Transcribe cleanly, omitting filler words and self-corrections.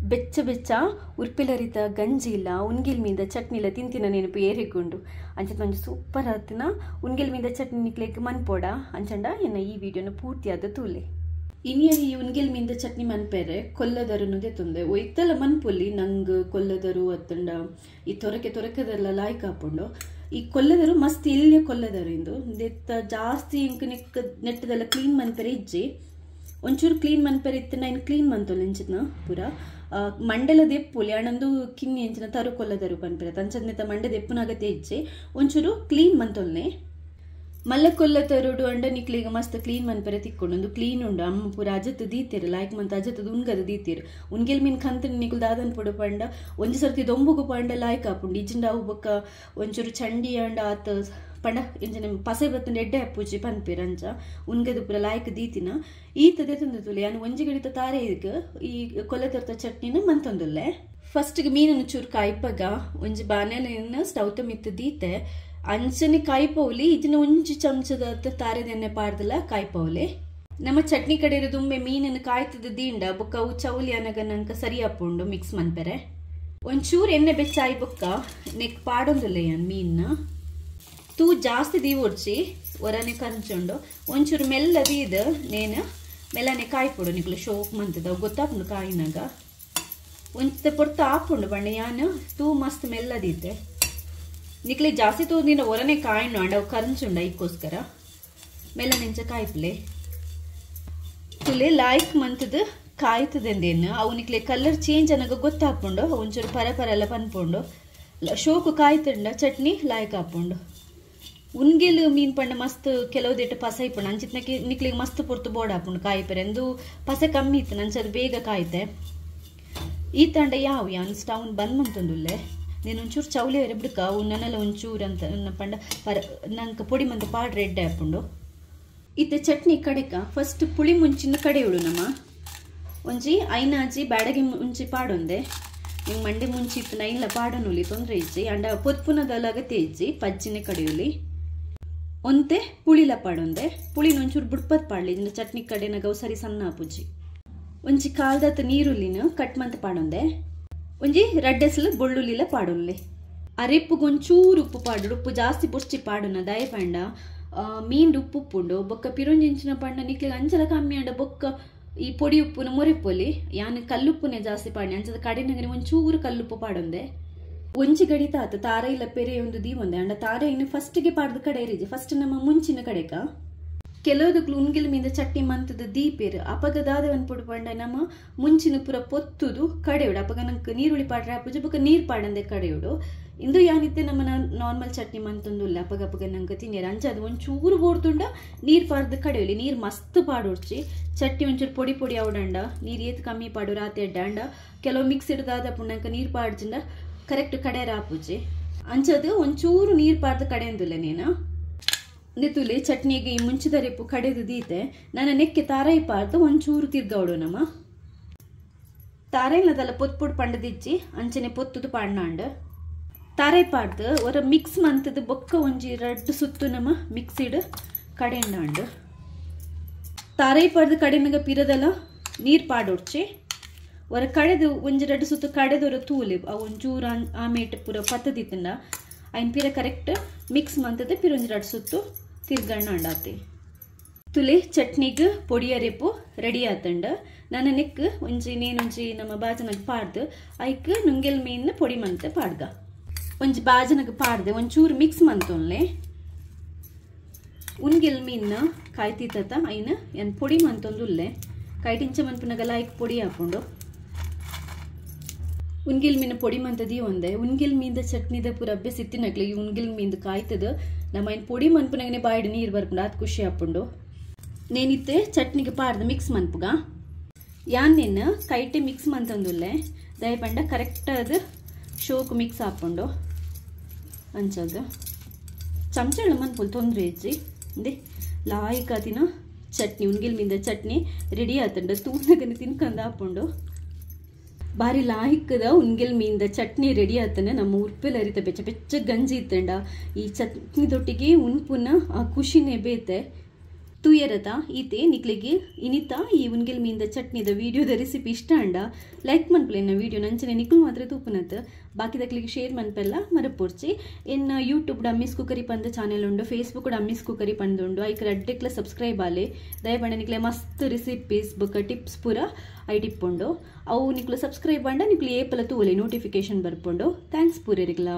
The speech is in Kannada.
ಬೆಚ್ಚ ಬೆಚ್ಚ ಉರ್ಪಿಲರಿತ ಗಂಜಿ ಇಲ್ಲ ಉನ್ಗಿಲ್ ಮೀದ ಚಟ್ನಿ ಇಲ್ಲ ತಿಂತಿನ ನೆನಪು ಏರಿಕೊಂಡು ಅಂಚದ ಒಂದು ಸೂಪರ್ ಆತಿನ ಉನ್ಗಿಲ್ ಮೀದ ಚಟ್ನಿ ನಿಕ್ಲೇಕ್ ಮನ್ಪೋಡ ಅಂಚಂಡ ಎನ್ನ ಈ ವಿಡಿಯೋನ ಪೂರ್ತಿಯಾದ ತೂಲೆ ಇನಿಯ ಈ ಉನ್ಗಿಲ್ ಮೀದ ಚಟ್ನಿ ಮನ್ಪೇರೆ ಕೊಲ್ಲದರು ದೆತ್ತುಂದೆ ಒಯ್ತಲ್ಲ ಮನ್ಪೊಲ್ಲಿ ನಂಗೆ ಕೊಲ್ಲದರು ಅತ್ತಂಡ ಈ ತೊರಕೆದೆಲ್ಲ ಲಾಯ್ಕ್ ಹಾಕೊಂಡು ಈ ಕೊಲ್ಲದರು ಮಸ್ತ್ ಇಲ್ಲಿಯ ಕೊಲ್ಲದರು ಇಂದು ದೆತ್ತ ಜಾಸ್ತಿ ಇಂಕ ನೆಟ್ಟದೆಲ್ಲ ಕ್ಲೀನ್ ಮನ್ಪೇರೆ ಇಜ್ಜಿ ಒಂಚೂರು ಕ್ಲೀನ್ ಮನ್ಪೇರೆ ಇತ್ತು ನಾನು ಕ್ಲೀನ್ ಮಂತೋಲ್ಲ ಎಂಚಿನ ಪೂರ ಮಂಡೆಲ ದೆಪ್ಪುಲಿ ಅಣ್ಣಂದು ಕಿನ್ನಿ ಎಂಚಿನ ತರು ಕೊಲ್ಲದರು ಪನ್ಪೇರೆ ತಂಚದ್ನೆತ್ತ ಮಂಡೆ ದೆಪ್ಪುನಾಗತ್ತೆ ಇಜ್ಜೆ ಒಂಚೂರು ಕ್ಲೀನ್ ಮಂತೊಲ್ನೆ ಮಲ್ಲ ಕೊಲ್ಲ ತರುಡು ಅಂಡ ನಿಕ್ಲಿಗ ಮಸ್ತ್ ಕ್ಲೀನ್ ಮನ್ಪೇರೆ ತಿಕ್ಕೊಂಡು ಕ್ಲೀನ್ ಉಂಡು ಅಮ್ಮ ಪೂರ ಅಜತ್ ದೀತಿರು ಲಾಯ್ಕ್ ಮಂತ್ ಅಜತ್ ಉನ್ಗದ ದೀತಿರು ಉನ್ಗೆಲ್ ಮೀನ್ ಕಂತ ನಿಕುಲ್ ದಾದನ್ ಪುಡು ಪಂಡ ಒಂಜಿ ಸರ್ತಿ ದೊಂಬುಗು ಪಂಡ ಲಾಯ್ಕ್ ಹಾಪುಂಡು ಇಜಿಂಡ ಅವು ಬೊಕ್ಕ ಒಂಚೂರು ಚಂಡಿ ಅಂಡ ಆತ ಪಂಡ ಎಂಜನೆ ಪಸೆ ಬತ್ತಂಡು ಎಡ್ಡೆ ಹಪ್ಪುಜಿ ಪನ್ಪೇರು ಅಂಚ ಉನ್ಗದು ಪೂರ ಲಾಯ್ಕ್ ದೀತಿನ ಈತದೆ ತಂದತುಲೆ ಯಾನು ಒಂಜಿ ಗಡಿತ ತಾರೆ ಇದಕ್ಕೆ ಈ ಕೊಲ್ಲ ತರ್ತ ಚಟ್ನಿನ ಮಂತೊಂದುಲ್ಲೆ ಫಸ್ಟ್ಗೆ ಮೀನನ್ನು ಚೂರು ಕಾಯ್ಪಗ ಒಂಜಿ ಬಾಣಲೆಯನ್ನು ಸ್ಟವ್ ಮಿತ್ತು ದೀತೆ ಅಂಚನೆ ಕಾಯ್ಪೌಲಿ ಇದನ್ನ ಒಂಜಿ ಚಮಚದ ತಾರೆದೆಣ್ಣೆ ಪಾಡ್ದಲ್ಲ ಕಾಯ್ಪೌಲಿ ನಮ್ಮ ಚಟ್ನಿ ಕಡೆ ಇರೋದುಂಬೆ ಮೀನನ್ನು ಕಾಯ್ತದ ದೀಂಡ ಬೊಕ್ಕ ಅವು ಚೌಲಿ ಅನ್ನಗ ನಂಕ ಸರಿ ಹಾಪುಂಡು ಮಿಕ್ಸ್ ಮನ್ಪೆರೆ ಒಂಚೂರು ಎಣ್ಣೆ ಬೆಚ್ಚಾಯಿ ಬೊಕ್ಕ ನೆಕ್ ಪಾಡೊಂದುಲ್ಲೆ ಯಾನ್ ಮೀನ್ನ ತೂ ಜಾಸ್ತಿ ದೀವೊಡ್ಚಿ ಒರನೆ ಕರ್ಚೊಂಡು ಒಂಚೂರು ಮೆಲ್ಲ ದೀದ ನೇನು ಮೆಲ್ಲನೆ ಕಾಯ್ಪೊಡು ನಿಕ್ಲು ಶೋಕ್ ಮಂತದ ಗೊತ್ತಾಪುಂಡು ಕಾಯಿನಾಗ ಒಂಚ ಪೊರ್ತ ಹಾಪುಂಡು ಬಂಡೆ ಯಾನು ತೂ ಮಸ್ತ್ ಮೆಲ್ಲ ದೀತೆ ನಿಕ್ಲೆ ಜಾಸ್ತಿ ತೋದಿನ ಒರನೆ ಕಾಯಿನ ಅಂಡ ಅವು ಕರಂಚುಂಡ ಇಕ್ಕೋಸ್ಕರ ಮೆಲ್ಲ ನೆಂಚ ಕಾಯ್ಪಲೆ ತುಲೆ ಲಾಯ್ಕ್ ಮಂತದ ಕಾಯ್ತದೆಂದೇನು ಅವು ನಿಕ್ಲೆ ಕಲರ್ ಚೇಂಜ್ ಅನ್ನಗ ಗೊತ್ತಾಪುಂಡು ಒಂಚೂರು ಪರ ಎಲ್ಲ ಪನ್ಪುಂಡು ಶೋಕು ಕಾಯ್ತಂಡ ಚಟ್ನಿ ಲಾಯ್ಕ್ ಹಾಪುಂಡು ಉನ್ಗೆಲ್ ಮೀನ್ ಪಂಡ ಮಸ್ತ್ ಕೆಲವುದೇಟ ಪಸೆ ಇಪ್ಪುಂಡು ಅಂಚಿತ್ನ ನಿಕ್ಲಿಗೆ ಮಸ್ತ್ ಪೊರ್ತು ಬೋರ್ಡ್ ಹಾಪುಂಡು ಕಾಯ್ಪೆರೆ ಎಂದು ಪಸೆ ಕಮ್ಮಿ ಇತ್ತು ನಂಚದು ಬೇಗ ಕಾಯ್ತೆ ಈ ತಂಡ ಯಾನ್ ಸ್ಟವ್ ಬಂದ್ ಮಂತಂದುಲ್ಲೆ నేను ಒಂಚೂರು ಚೌಲಿ ಎರೆಬಿಡ್ಕ ಉನ್ನನೆಲ್ಲ ಒಂಚೂರು ಅಂತ ಪಂಡ ನಂಗೆ ಪೊಡಿ ಮಂತ ಪಾಡ್ ರೆಡ್ ಹಾಪುಂಡು ಇತ್ತೆ ಚಟ್ನಿ ಕಡೆಕ ಫಸ್ಟ್ ಪುಳಿ ಮುಂಚಿನ ಕಡೆ ಇಡು ನಮ್ಮ ಒಂಜಿ ಐನಾಜಿ ಬ್ಯಾಡಗಿ ಮುಂಚಿ ಪಾಡೊಂದೆ ನಿಂಗೆ ಮಂಡೆ ಮುಂಚಿ ಇತ್ತು ನೈನ್ಲ ಪಾಡನುಲಿ ತೊಂದರೆ ಇಜ್ಜಿ ಅಂಡ ಪೊತ್ಪುನದಲಾಗತ್ತೆ ಇಜ್ಜಿ ಪಜ್ಜಿನ ಕಡೆಯುಲಿ ಒಂತೆ ಪುಳಿಲ ಪಾಡೊಂದೆ ಪುಳಿನ ಒಂಚೂರು ಬುಡ್ಪತ್ ಪಾಡ್ಲಿ ಇದನ್ನ ಚಟ್ನಿ ಕಡೆನಾಗ ಸರಿ ಸಣ್ಣ ಹಾಪುಜ್ಜಿ ಒಂಜಿ ಕಾಲ್ದತ್ತ ನೀರುಳ್ಳಿನ ಕಟ್ ಮಂತ ಪಾಡೊಂದೆ ಒಂಜಿ ರಡ್ಡೆಸ್ಲು ಬೊಳ್ಳುಲಿಲ ಪಾಡೊಲ್ಲೆ ಅರೆಪ್ಪುಗೊಂಚೂರು ಉಪ್ಪು ಪಾಡು ಉಪ್ಪು ಜಾಸ್ತಿ ಪುರ್ಚಿ ಪಾಡುನ ದಯ ಪಂಡ ಮೀನ್ ಉಪ್ಪು ಉಪ್ಪುಂಡು ಬೊಕ್ಕ ಪಿರೊಂಜಿಂಚಿನ ಪಂಡ ನಿಕ್ಲಿಗೆ ಅಂಚಲ ಕಮ್ಮಿ ಅಂಡ ಬೊಕ್ಕ ಈ ಪೊಡಿ ಉಪ್ಪುನ ಮೊರೆಪ್ಪೊಲಿ ಯಾನು ಕಲ್ಲುಪ್ಪುನೆ ಜಾಸ್ತಿ ಪಾಡಿ ಅಂಚದ ಕಡೆನಗರಿ ಒಂಚೂರು ಕಲ್ಲುಪ್ಪು ಪಾಡೊಂದೆ ಒಂಜಿ ಗಡಿತ ಆತ ತಾರ ಇಲ್ಲ ಪೆರೆ ಒಂದು ದೀವೊಂದೆ ಅಂಡ ತಾರ ಇನ್ನು ಫಸ್ಟ್ಗೆ ಪಾಡ್ದ ಕಡೆ ಇರಿಜಿ ಫಸ್ಟ್ ನಮ್ಮ ಮುಂಚಿನ ಕಡೆಕ ಕೆಲವುದಕ್ಲು ಉನ್ಗಿಲ್ ಮೀದ ಚಟ್ನಿ ಮಂತದ ದೀಪೇರು ಅಪಗದಾದ ಪುಡು ಪಂಡ ನಮ್ಮ ಮುಂಚಿನ ಪುರ ಪೊತ್ತುದು ಕಡೆಯುಡು ಅಪಗ ನಂಗೆ ನೀರುಳ್ಳಿ ಪಾಡ್ರೆ ಅಪ್ಪುಜ ಬೊಕ್ಕ ನೀರು ಪಾಡಂದೆ ಕಡೆಯುಡು ಇಂದು ಯಾನಿತ್ತೆ ನಮ್ಮ ನಾರ್ಮಲ್ ಚಟ್ನಿ ಮಂತೊಂದುಲ್ಲ ಅಪಗ ನಂಗೆ ತಿನ್ನಿರ ಅಂಚದು ಒಂಚೂರು ಬೋಡ್ತುಂಡ ನೀರು ಪಾಡ್ದು ಕಡೆಯುಲಿ ನೀರು ಮಸ್ತ್ ಪಾಡೋಡ್ಚಿ ಚಟ್ನಿ ಒಂಚೂರು ಪೊಡಿ ಪೊಡಿ ಅವಡಂಡ ನೀರು ಏತ್ ಕಮ್ಮಿ ಪಾಡು ರಾತೆ ಅಡ್ಡ ಕೆಲವು ಮಿಕ್ಸ್ ಇಡ್ದಾದ ಪುಣ್ಣಂಕ ನೀರು ಪಾಡ್ಜಿಂದ ಕರೆಕ್ಟ್ ಕಡೆಯರ ಹಾಪುಜಿ ಅಂಚದು ಒಂಚೂರು ನೀರು ಪಾಡ್ದು ಕಡೆ ಅಂದುಲ್ಲ ನೀನು ನಿತುಲೆ ಚಟ್ನಿಗೆ ಈ ಮುಂಚಿದ ರೆಪ್ಪು ಕಡೆದು ದೀತೆ ನನ್ನ ನೆಕ್ಕೆ ತಾರಾಯಿ ಪಾರ್ದು ಒಂಚೂರು ತಿರ್ಗೌಡು ನಮ್ಮ ತಾರಾಯಿನದಲ್ಲ ಪೊತ್ಪುಡ್ ಪಂಡದಿಜ್ಜಿ ಅಂಚನೆ ಪೊತ್ತುದು ಪಾಡ್ನಾಂಡ್ ತಾರಾಯಿ ಪಾಡ್ದು ಒರ ಮಿಕ್ಸ್ ಮಂತದ ಬೊಕ್ಕ ಒಂಜಿ ರಡ್ಡು ಸುತ್ತು ನಮ್ಮ ಮಿಕ್ಸಿಡ್ ಕಡೆಂಡಾಂಡ್ ತಾರಾಯಿ ಪಾಡ್ದು ಕಡೆನಾಗ ಪಿರದಲ್ಲ ನೀರು ಪಾಡೋಡ್ಚಿ ಒರ ಕಡೆದು ಒಂಜಿ ರಡ್ಡು ಸುತ್ತು ಕಡೆದೊರ ತೂಲಿ ಅವು ಒಂಚೂರು ಆಮೇಟ್ ಪೂರ ಪತ್ತದಿತ್ತಂಡ ಐನ್ ಪಿರ ಕರೆಕ್ಟ್ ಮಿಕ್ಸ್ ಮಂತದ ಪಿರೊಂಜಿ ರಡ್ಡು ಸುತ್ತು ತಿರ್ಗಣ್ಣ ಅಂಡಾತಿ ತುಲೆ ಚಟ್ನಿಗೆ ಪೊಡಿಯ ರೆಪ್ಪು ರೆಡಿ ಆತಂಡ ನನ್ನ ನೆಕ್ ಒಂಜಿ ನೇನೊಂಜಿ ನಮ್ಮ ಬಾಜನಗ ಪಾಡ್ದು ಐಕ್ ನುಂಗೆಲ್ ಮೀನ್ ಪೊಡಿ ಮಂತೆ ಪಾಡ್ಗ ಒಂಜಿ ಬಾಜನಗ ಪಾಡ್ದೆ ಒಂಚೂರು ಮಿಕ್ಸ್ ಮಂತೊನ್ಲೆ ಉನ್ಗೆಲ್ ಮೀನ್ನ ಕಾಯ್ತಿತ್ತ ಐನ ಎನ್ ಪೊಡಿ ಮಂತೊಂದುಲ್ಲೆ ಕೈಟಿಂಚ ಮನ್ಪುನಗಲ ಐಕ್ ಪೊಡಿ ಹಾಕೊಂಡು ಉನ್ಗಿಲ್ ಮೀನ ಪೊಡಿ ಮಂತದಿ ಒಂದೆ ಉನ್ಗಿಲ್ ಮೀಂದ ಚಟ್ನಿದ ಪೂರ ಅಬ್ಬೆ ಸಿತ್ತಿನಕ್ಲಿ ಉನ್ಗಿಲ್ ಮೀಂದ ಕಾಯ್ತದ ನಮ್ಮ ಇನ್ ಪೊಡಿ ಮನ್ಪುನಗನೆ ಬಾಯ್ಡು ನೀರು ಬರ್ಪುಂಡು ಅದು ಖುಷಿ ಹಾಪುಂಡು ನೇನಿತ್ತೆ ಚಟ್ನಿಗೆ ಪಾಡ್ದು ಮಿಕ್ಸ್ ಮನ್ಪುಗ ಯಾನೇನು ಕೈಟೆ ಮಿಕ್ಸ್ ಮಂತಂದುಲ್ಲೆ ದಯಪಂಡ ಕರೆಕ್ಟ್ ಅದು ಶೋಕು ಮಿಕ್ಸ್ ಹಾಪುಂಡು ಅಂಚದು ಚಮಚಗಳು ಮನ್ಪುಲ್ ತೊಂದರೆ ಇಜ್ಜಿ ಅಂದೆ ಲಾಯ್ಕಾತಿನ ಚಟ್ನಿ ಉನ್ಗಿಲ್ ಮೀಂದ ಚಟ್ನಿ ರೆಡಿ ಆತಂಡ ತೂನಗನೆ ತಿನ್ಕಂದು ಹಾಪುಂಡು ಬಾರಿ ಲಾಯ್ಕದ ಉನ್ಗೆಲ್ ಮೀಂದ ಚಟ್ನಿ ರೆಡಿ ಆತನ ನಮ್ಮ ಉರ್ಪೆಲ್ ಅರಿತ ಬೆಚ್ಚ ಬೆಚ್ಚ ಗಂಜಿ ಇತ್ತಂಡ ಈ ಚಟ್ನಿ ದೊಟ್ಟಿಗೆ ಉನ್ಪುನ ಆ ಖುಷಿನೇ ಬೇತೆ ತೂಯರತ ಈತೆ ನಿಕ್ಲಿಗೆ ಇನಿತ ಈ ಉನ್ಗೆಲ್ ಮೀಂದ ಚಟ್ನಿದ ವಿಡಿಯೋದ ರೆಸಿಪಿ ಇಷ್ಟ ಅಂಡ ಲೈಕ್ ಮನ್ಪುಲೆನ್ನ ವಿಡಿಯೋ ನಂಚನೆ ನಿಕ್ಲು ಮಾತ್ರ ತೂಪುನತ್ ಬಾಕಿದಕ್ಲಿಗೆ ಶೇರ್ ಮನ್ಪೆಲ್ಲ ಮರಪೂರ್ಚಿ ಇನ್ನು ಯೂಟ್ಯೂಬ್ ಅಮ್ಮಿಸ್ ಕುಕರಿ ಪಂದ ಚಾನೆಲ್ ಉಂಡು ಫೇಸ್ಬುಕ್ ಅಮ್ಮಿಸ್ ಕುಕರಿ ಪಂದುಂಡು ಐಕ್ರ ಅಡ್ಡೆಕ್ಲ ಸಬ್ಸ್ಕ್ರೈಬ್ ಆಲೆ ದಯಪಂಡ ನಿಕ್ಲೆ ಮಸ್ತ್ ರೆಸಿಪೀಸ್ ಬೊಕ್ಕ ಟಿಪ್ಸ್ ಪೂರ ಐ ಟಿಪ್ಪುಂಡು ಅವು ನಿಕ್ಲು ಸಬ್ಸ್ಕ್ರೈಬ್ ಬಂಡ ನಿಕ್ಲು ಏಪಲ ತೂಲೆ ನೋಟಿಫಿಕೇಶನ್ ಬರ್ಪುಂಡು ಥ್ಯಾಂಕ್ಸ್ ಪೂರೆರಿಗ್ಲಾ.